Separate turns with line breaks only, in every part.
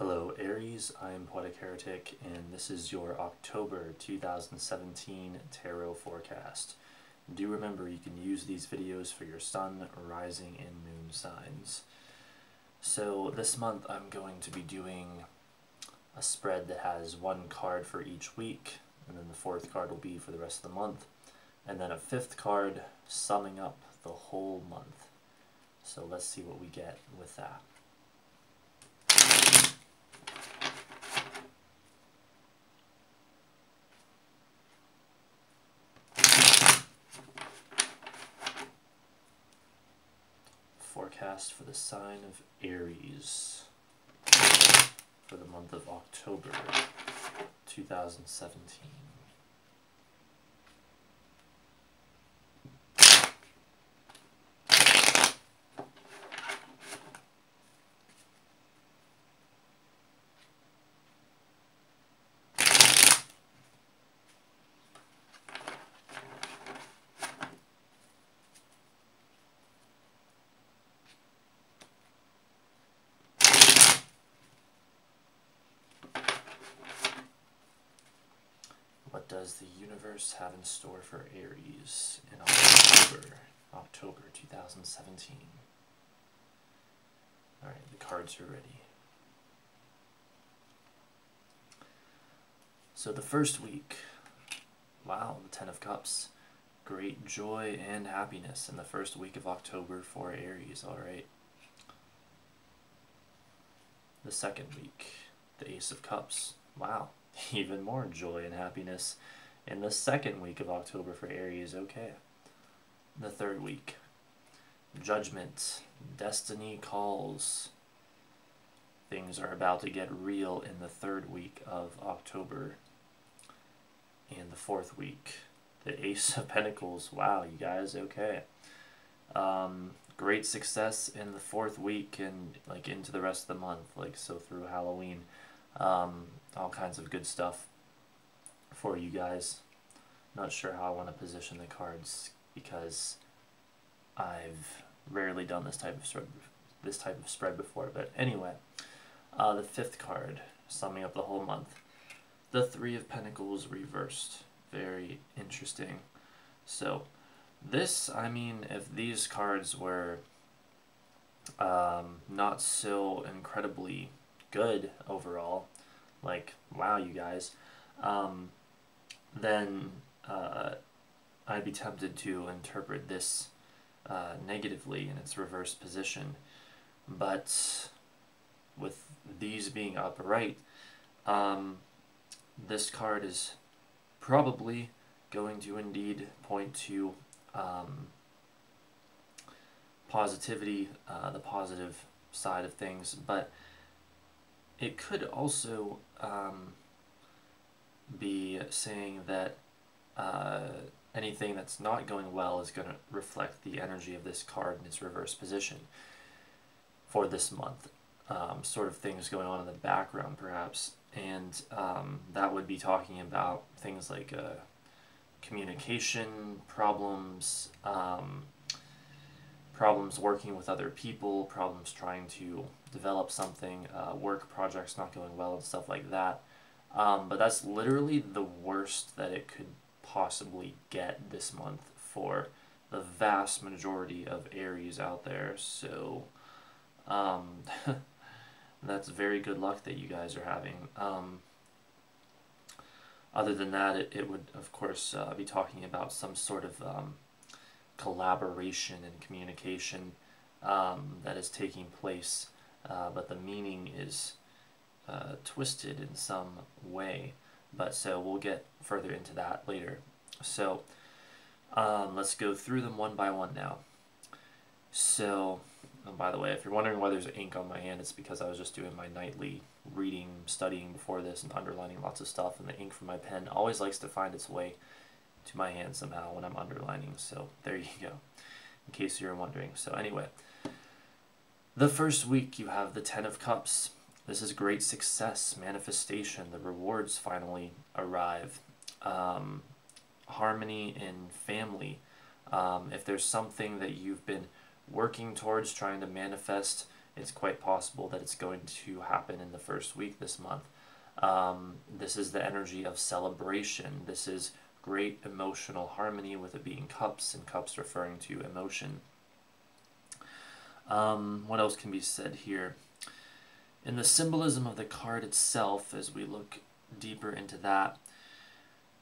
Hello Aries, I'm Poetic Heretic, and this is your October 2017 tarot forecast. Do remember you can use these videos for your sun, rising, and moon signs. So this month I'm going to be doing a spread that has one card for each week, and then the fourth card will be for the rest of the month, and then a fifth card summing up the whole month. So let's see what we get with that. Forecast for the sign of Aries for the month of October 2017. What does the universe have in store for Aries in October 2017? Alright, the cards are ready. So the first week, wow, the Ten of Cups. Great joy and happiness in the first week of October for Aries, alright. The second week, the Ace of Cups. Wow, even more joy and happiness in the second week of October for Aries, okay. The third week, Judgment, Destiny Calls. Things are about to get real in the third week of October. And the fourth week, the Ace of Pentacles. Wow, you guys, okay. Great success in the fourth week and like into the rest of the month, like so through Halloween. All kinds of good stuff for you guys. Not sure how I want to position the cards because I've rarely done this type of spread before. But anyway, the fifth card, summing up the whole month, the Three of Pentacles reversed. Very interesting. So this, I mean, if these cards were not so incredibly good overall, like, wow, you guys, then I'd be tempted to interpret this negatively in its reverse position. But with these being upright, this card is probably going to indeed point to positivity, the positive side of things, but it could also be saying that anything that's not going well is going to reflect the energy of this card in its reverse position for this month. Sort of things going on in the background perhaps, and that would be talking about things like communication problems, problems working with other people, problems trying to develop something, work projects not going well and stuff like that. But that's literally the worst that it could possibly get this month for the vast majority of Aries out there. So that's very good luck that you guys are having. Other than that, it would, of course, be talking about some sort of collaboration and communication that is taking place, but the meaning is twisted in some way. But so we'll get further into that later. So let's go through them one by one now. So, and by the way, if you're wondering why there's ink on my hand, it's because I was just doing my nightly reading, studying before this, and underlining lots of stuff, and the ink from my pen always likes to find its way to my hand somehow when I'm underlining. So there you go, in case you're wondering. So anyway, the first week you have the Ten of Cups. This is great success, manifestation. The rewards finally arrive. Harmony in family. If there's something that you've been working towards, trying to manifest it's quite possible that it's going to happen in the first week this month. This is the energy of celebration. This is great emotional harmony, with it being cups, and cups referring to emotion. What else can be said here? In the symbolism of the card itself, as we look deeper into that,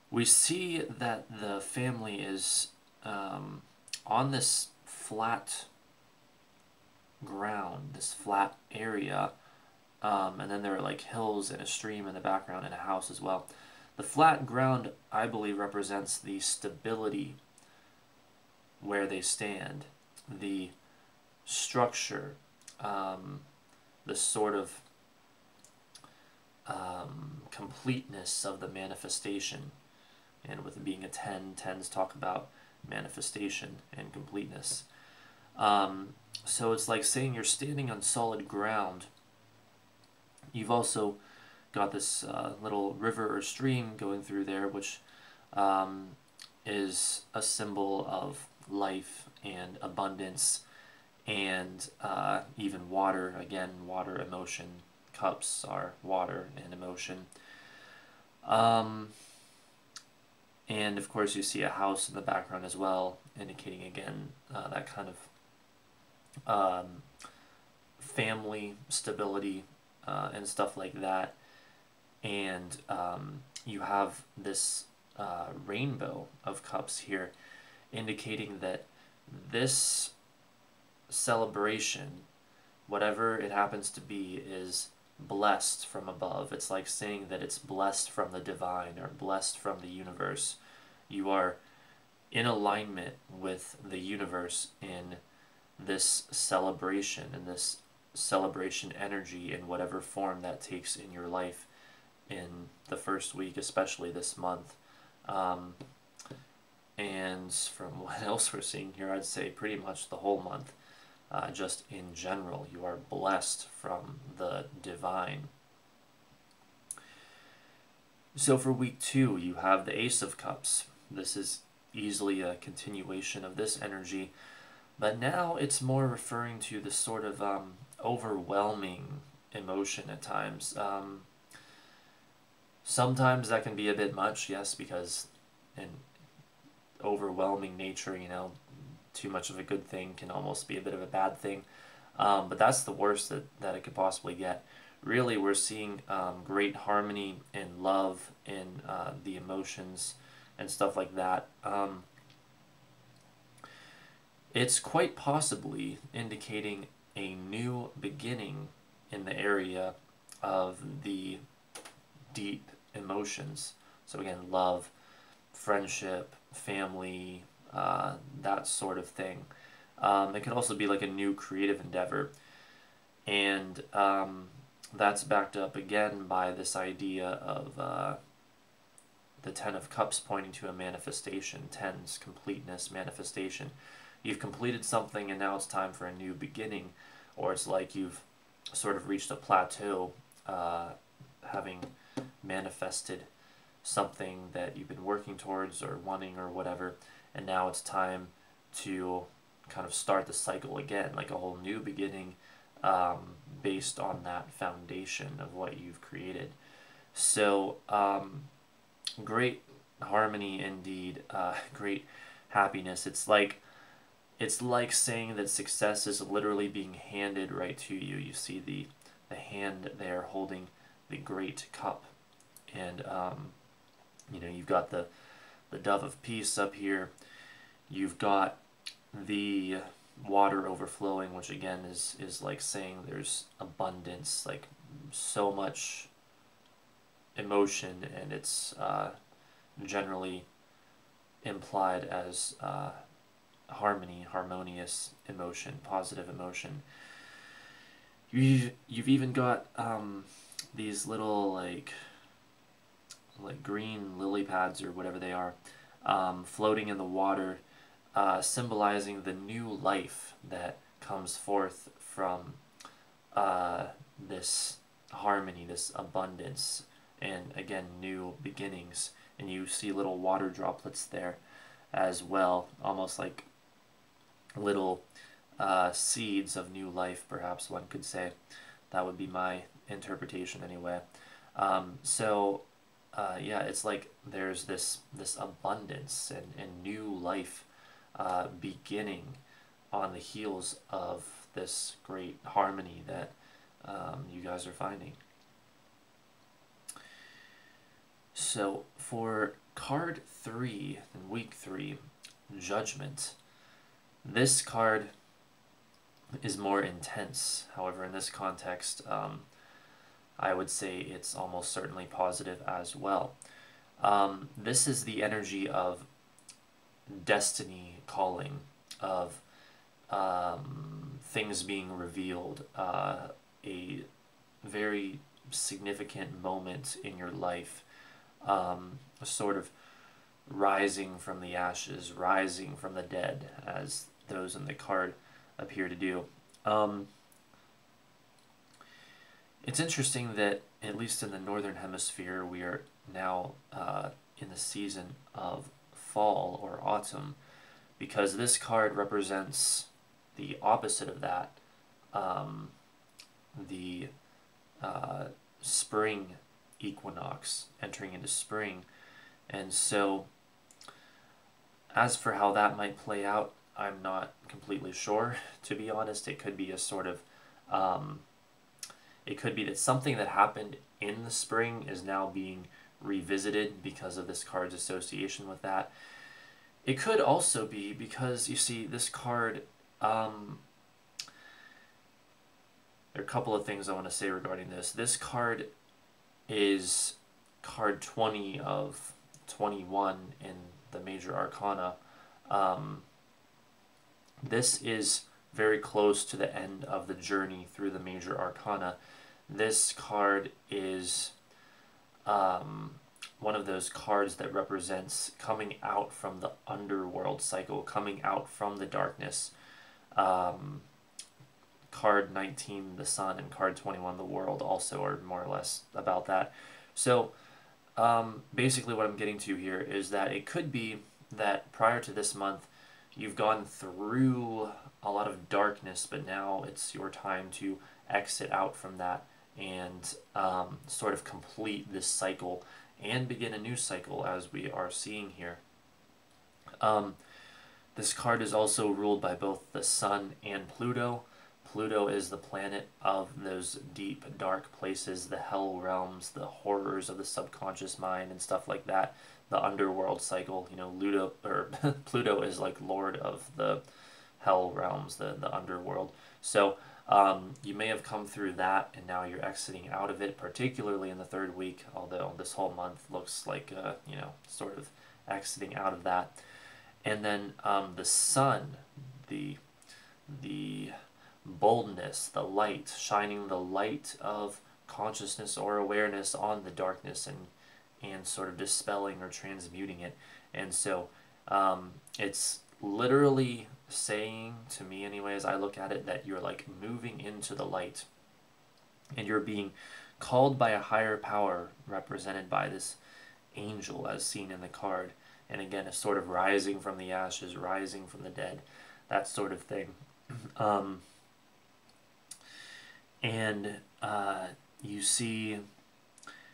we see that the family is on this flat ground, this flat area, and then there are like hills and a stream in the background and a house as well. The flat ground, I believe, represents the stability where they stand, the structure, the sort of completeness of the manifestation. And with it being a 10, tens talk about manifestation and completeness. So it's like saying you're standing on solid ground. You've also got this little river or stream going through there, which is a symbol of life and abundance, and even water. Again, water, emotion. Cups are water and emotion. And of course you see a house in the background as well, indicating again that kind of family stability and stuff like that. And you have this rainbow of cups here, indicating that this celebration, whatever it happens to be, is blessed from above. It's like saying that it's blessed from the divine or blessed from the universe. You are in alignment with the universe in this celebration, and this celebration energy, in whatever form that takes in your life in the first week, especially this month. And from what else we're seeing here, I'd say pretty much the whole month. Just in general, you are blessed from the divine. So for week 2, you have the Ace of Cups. This is easily a continuation of this energy, but now it's more referring to this sort of overwhelming emotion at times. Sometimes that can be a bit much, yes, because in overwhelming nature, too much of a good thing can almost be a bit of a bad thing. But that's the worst that it could possibly get. Really, we're seeing great harmony and love in the emotions and stuff like that. It's quite possibly indicating a new beginning in the area of the deep emotions. So again, love, friendship, family, that sort of thing. It could also be like a new creative endeavor. And that's backed up again by this idea of the Ten of Cups pointing to a manifestation. Tens, completeness, manifestation. You've completed something and now it's time for a new beginning. Or it's like you've sort of reached a plateau, having manifested something that you've been working towards or wanting or whatever, and now it's time to kind of start the cycle again, like a whole new beginning, based on that foundation of what you've created. So great harmony indeed, great happiness. It's like saying that success is literally being handed right to you. You see the hand there holding the great cup, and you've got the dove of peace up here. You've got the water overflowing, which again is like saying there's abundance, like so much emotion, and it's generally implied as harmony, harmonious emotion, positive emotion. You've even got these little like green lily pads or whatever they are, floating in the water, symbolizing the new life that comes forth from this harmony, this abundance, and again, new beginnings. And you see little water droplets there as well, almost like little seeds of new life, perhaps one could say. That would be my interpretation anyway. Yeah, it's like there's this abundance and new life beginning on the heels of this great harmony that you guys are finding. So for card 3 in week 3, Judgment, this card is more intense. However, in this context, I would say it's almost certainly positive as well. This is the energy of destiny calling, of things being revealed, a very significant moment in your life, a sort of rising from the ashes, rising from the dead, as those in the card appear to do. It's interesting that, at least in the northern hemisphere, we are now in the season of fall or autumn, because this card represents the opposite of that, the spring equinox, entering into spring. And so, as for how that might play out, I'm not completely sure, to be honest. It could be a sort of, it could be that something that happened in the spring is now being revisited because of this card's association with that. It could also be because, you see, this card, there are a couple of things I want to say regarding this. This card is card 20 of 21 in the major arcana. This is very close to the end of the journey through the major arcana. This card is one of those cards that represents coming out from the underworld cycle, coming out from the darkness. Card 19, the sun, and card 21, the world, also are more or less about that. So basically what I'm getting to here is that it could be that prior to this month, you've gone through a lot of darkness, but now it's your time to exit out from that and sort of complete this cycle and begin a new cycle, as we are seeing here. This card is also ruled by both the sun and Pluto. Pluto is the planet of those deep, dark places, the hell realms, the horrors of the subconscious mind and stuff like that, the underworld cycle. You know, Pluto is like lord of the hell realms, the underworld. So you may have come through that, and now you're exiting out of it, particularly in the third week, although this whole month looks like, you know, sort of exiting out of that. And then the sun, the boldness, the light, shining the light of consciousness or awareness on the darkness, and sort of dispelling or transmuting it. And so it's literally saying, to me anyway, as I look at it, that you're like moving into the light, and you're being called by a higher power represented by this angel as seen in the card. And again, a sort of rising from the ashes, rising from the dead, that sort of thing.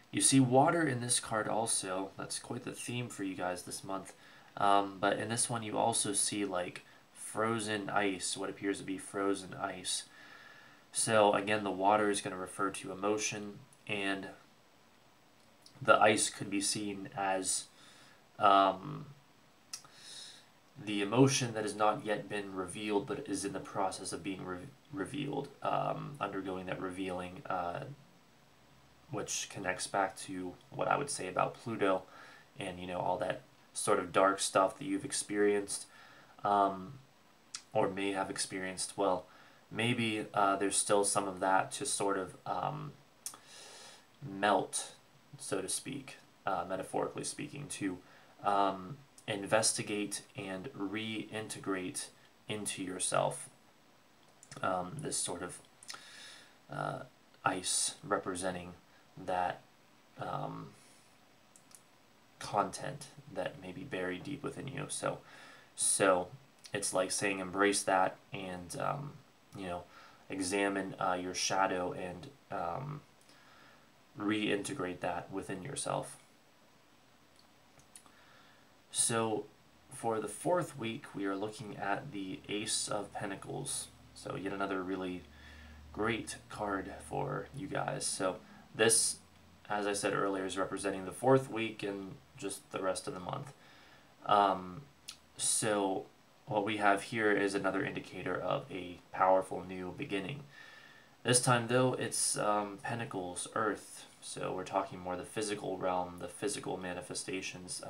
You see water in this card also. That's quite the theme for you guys this month. But in this one, you also see like frozen ice, what appears to be frozen ice. So again, the water is going to refer to emotion, and the ice could be seen as the emotion that has not yet been revealed, but is in the process of being revealed, undergoing that revealing, which connects back to what I would say about Pluto, and, you know, all that sort of dark stuff that you've experienced, or may have experienced. Well, maybe there's still some of that to sort of melt, so to speak, metaphorically speaking, to investigate and reintegrate into yourself. This sort of ice representing that content that may be buried deep within you. So it's like saying embrace that and you know, examine your shadow and reintegrate that within yourself. So for the fourth week, we are looking at the Ace of Pentacles. So yet another really great card for you guys. So this, as I said earlier, is representing the fourth week and just the rest of the month. So what we have here is another indicator of a powerful new beginning. This time, though, it's Pentacles, Earth. So we're talking more the physical realm, the physical manifestations.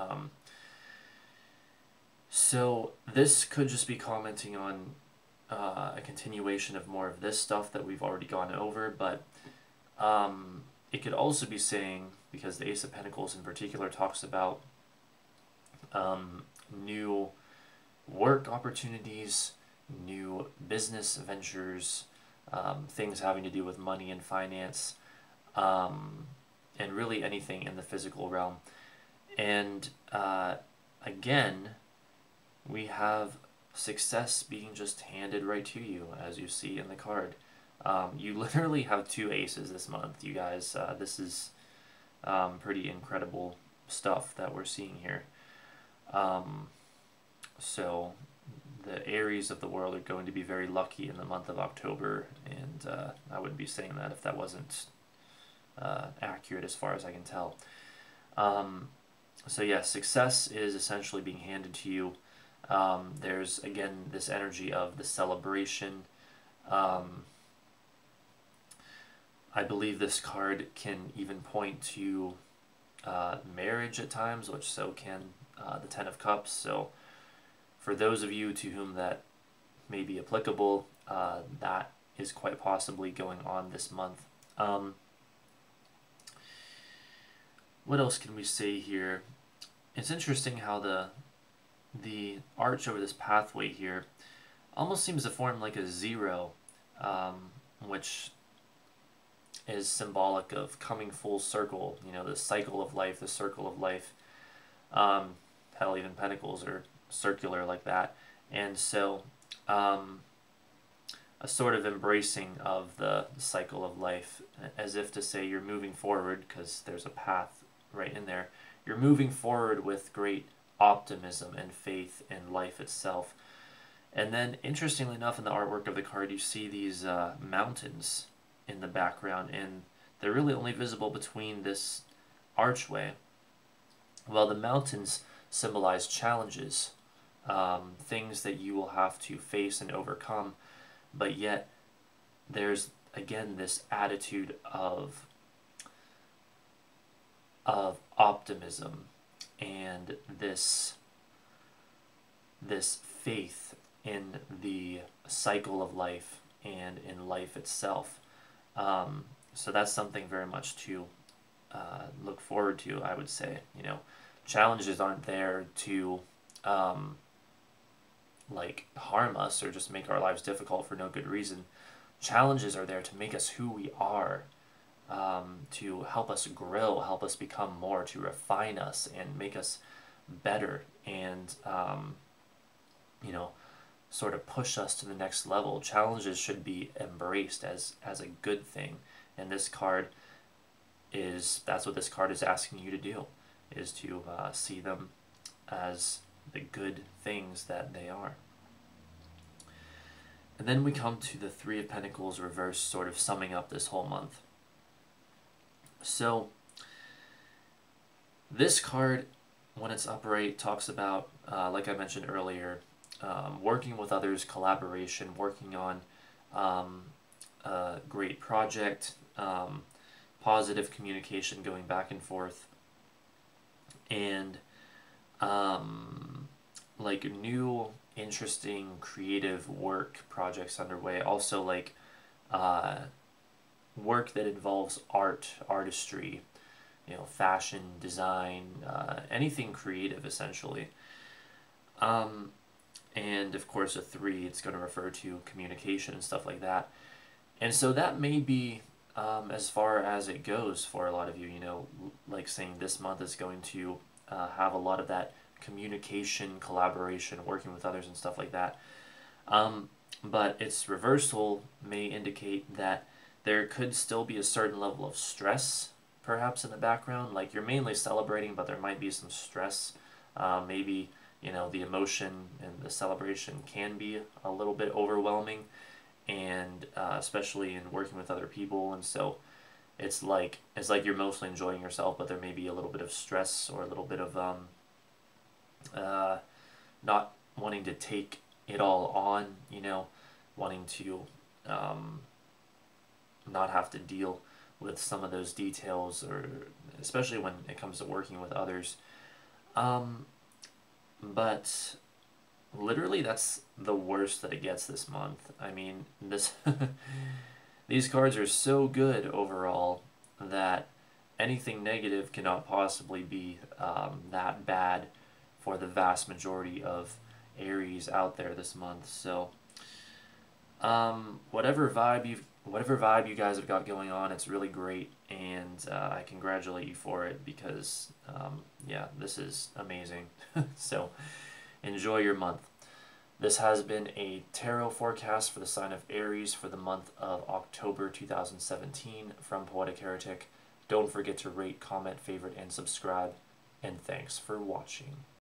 So this could just be commenting on a continuation of more of this stuff that we've already gone over, but it could also be saying, because the Ace of Pentacles in particular talks about new work opportunities, new business ventures, things having to do with money and finance, and really anything in the physical realm. And again, we have success being just handed right to you, as you see in the card. You literally have two aces this month, you guys. This is pretty incredible stuff that we're seeing here. So the Aries of the world are going to be very lucky in the month of October, and I wouldn't be saying that if that wasn't accurate as far as I can tell. So yeah, success is essentially being handed to you. There's again this energy of the celebration. I believe this card can even point to marriage at times, which so can the Ten of Cups. So for those of you to whom that may be applicable, that is quite possibly going on this month. What else can we say here? It's interesting how the arch over this pathway here almost seems to form like a zero, which is symbolic of coming full circle, you know, the cycle of life, the circle of life. Hell, even pentacles are circular like that. And so a sort of embracing of the cycle of life, as if to say you're moving forward, because there's a path right in there. You're moving forward with great optimism and faith in life itself. And then, interestingly enough, in the artwork of the card, you see these mountains in the background, and they're really only visible between this archway. Well, the mountains symbolize challenges, things that you will have to face and overcome, but yet there's again this attitude of optimism and this faith in the cycle of life and in life itself. So that's something very much to look forward to, I would say. You know, challenges aren't there to like harm us or just make our lives difficult for no good reason. Challenges are there to make us who we are, to help us grow, help us become more, to refine us and make us better, and you know, sort of push us to the next level. Challenges should be embraced as a good thing, and this card that's what this card is asking you to do, is to see them as the good things that they are. And then we come to the Three of Pentacles reverse, sort of summing up this whole month. So this card, when it's upright, talks about, like I mentioned earlier, working with others, collaboration, working on a great project, positive communication going back and forth, and like new, interesting, creative work projects underway. Also like work that involves art, artistry, you know, fashion, design, anything creative essentially. And of course a 3, it's going to refer to communication and stuff like that. And so that may be as far as it goes for a lot of you, you know, like saying this month is going to have a lot of that communication, collaboration, working with others, and stuff like that. But its reversal may indicate that there could still be a certain level of stress, perhaps in the background. Like you're mainly celebrating, but there might be some stress. Maybe the emotion and the celebration can be a little bit overwhelming, and especially in working with other people. And so it's like you're mostly enjoying yourself, but there may be a little bit of stress or a little bit of uh, not wanting to take it all on, wanting to um, not have to deal with some of those details, or especially when it comes to working with others. Um, but literally, that's the worst that it gets this month. I mean, this these cards are so good overall that anything negative cannot possibly be that bad for the vast majority of Aries out there this month. So, whatever vibe you guys have got going on, it's really great, and I congratulate you for it because, yeah, this is amazing. So, enjoy your month. This has been a tarot forecast for the sign of Aries for the month of October 2017 from Poetic Heretic. Don't forget to rate, comment, favorite, and subscribe. And thanks for watching.